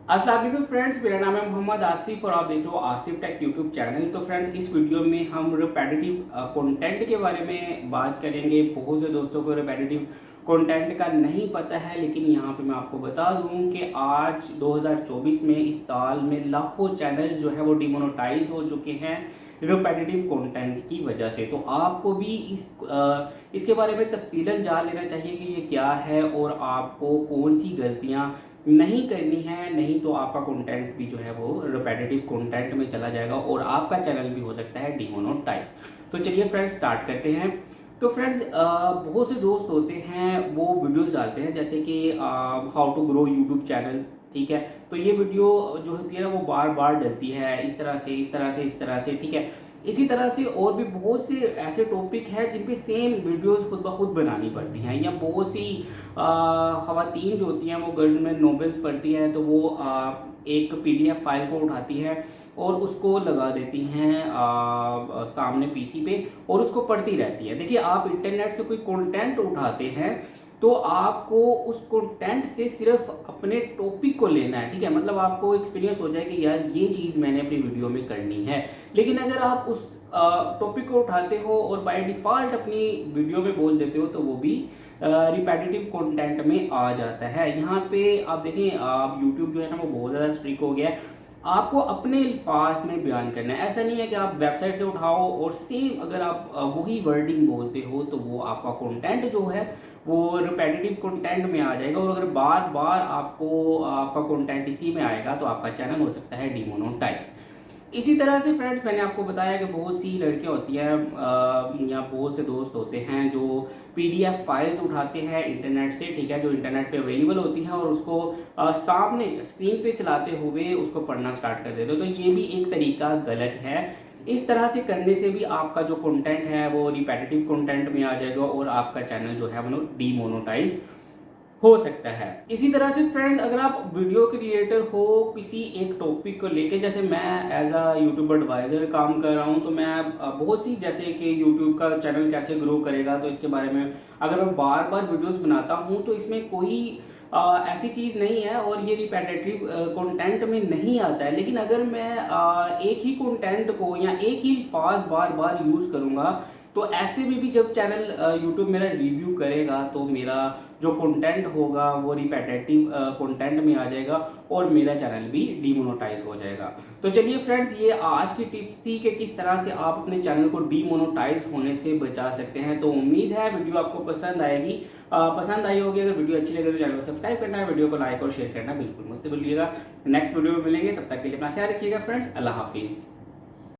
अस्सलाम वालेकुम फ्रेंड्स, मेरा नाम है मोहम्मद आसिफ और आप देख रहे हो आसिफ टेक यूट्यूब चैनल। तो फ्रेंड्स, इस वीडियो में हम रिपेटिटिव कंटेंट के बारे में बात करेंगे। बहुत से दोस्तों को रिपेटिटिव कंटेंट का नहीं पता है, लेकिन यहाँ पे मैं आपको बता दूँ कि आज 2024 में, इस साल में लाखों चैनल जो है वो डिमोनेटाइज हो चुके हैं रिपेटिटिव कंटेंट की वजह से। तो आपको भी इसके बारे में तफसीलन जान लेना चाहिए कि ये क्या है और आपको कौन सी गलतियाँ नहीं करनी है, नहीं तो आपका कंटेंट भी जो है वो रिपेटिटिव कंटेंट में चला जाएगा और आपका चैनल भी हो सकता है डिमोनेटाइज। तो चलिए फ्रेंड्स, स्टार्ट करते हैं। तो फ्रेंड्स, बहुत से दोस्त होते हैं वो वीडियोस डालते हैं, जैसे कि how to grow YouTube channel. ठीक है, तो ये वीडियो जो होती है ना वो बार बार डलती है, इस तरह से इस तरह से इस तरह से। ठीक है, इसी तरह से और भी बहुत से ऐसे टॉपिक हैं जिन पे सेम वीडियोस खुद ब खुद बनानी पड़ती हैं, या बहुत सी ख़वातीन जो होती हैं वो गर्ल्स में नॉवेल्स पढ़ती हैं, तो वो एक पीडीएफ फाइल को उठाती हैं और उसको लगा देती हैं सामने पीसी पे और उसको पढ़ती रहती हैं। देखिए, आप इंटरनेट से कोई कंटेंट उठाते हैं तो आपको उस कंटेंट से सिर्फ अपने टॉपिक को लेना है। ठीक है, मतलब आपको एक्सपीरियंस हो जाए कि यार ये चीज़ मैंने अपनी वीडियो में करनी है। लेकिन अगर आप उस टॉपिक को उठाते हो और बाय डिफ़ॉल्ट अपनी वीडियो में बोल देते हो तो वो भी रिपेटिटिव कंटेंट में आ जाता है। यहाँ पे आप देखें, आप यूट्यूब जो है ना वो बहुत ज़्यादा स्ट्रिक्ट हो गया है। आपको अपने अल्फाज में बयान करना है। ऐसा नहीं है कि आप वेबसाइट से उठाओ और सेम अगर आप वही वर्डिंग बोलते हो तो वो आपका कंटेंट जो है वो रिपेटिटिव कंटेंट में आ जाएगा। और अगर बार बार आपको आपका कंटेंट इसी में आएगा तो आपका चैनल हो सकता है डिमोनेटाइज। इसी तरह से फ्रेंड्स, मैंने आपको बताया कि बहुत सी लड़कियां होती हैं या बहुत से दोस्त होते हैं जो पीडीएफ फाइल्स उठाते हैं इंटरनेट से। ठीक है, जो इंटरनेट पे अवेलेबल होती हैं और उसको सामने स्क्रीन पे चलाते हुए उसको पढ़ना स्टार्ट कर देते हो। तो ये भी एक तरीका गलत है। इस तरह से करने से भी आपका जो कंटेंट है वो रिपेटिटिव कंटेंट में आ जाएगा और आपका चैनल जो है वो डीमोनेटाइज हो सकता है। इसी तरह से फ्रेंड्स, अगर आप वीडियो क्रिएटर हो किसी एक टॉपिक को लेके, जैसे मैं एज अ यूट्यूब एडवाइज़र काम कर रहा हूँ, तो मैं बहुत सी, जैसे कि यूट्यूब का चैनल कैसे ग्रो करेगा, तो इसके बारे में अगर मैं बार बार वीडियोस बनाता हूँ तो इसमें कोई ऐसी चीज़ नहीं है और ये रिपेटिटिव कंटेंट में नहीं आता है। लेकिन अगर मैं एक ही कंटेंट को या एक ही अल्फाज बार बार यूज़ करूँगा तो ऐसे में भी जब चैनल यूट्यूब मेरा रिव्यू करेगा तो मेरा जो कंटेंट होगा वो रिपेटिटिव कंटेंट में आ जाएगा और मेरा चैनल भी डीमोनेटाइज हो जाएगा। तो चलिए फ्रेंड्स, ये आज की टिप्स थी कि किस तरह से आप अपने चैनल को डीमोनेटाइज होने से बचा सकते हैं। तो उम्मीद है वीडियो आपको पसंद आएगी, पसंद आई होगी। अगर वीडियो अच्छी लगे तो चैनल को सब्सक्राइब करना है, वीडियो को लाइक और शेयर करना बिल्कुल मत भूलिएगा। नेक्स्ट वीडियो में मिलेंगे, तब तक के लिए अपना ख्याल रखिएगा फ्रेंड्स। अल्लाह हाफिज़।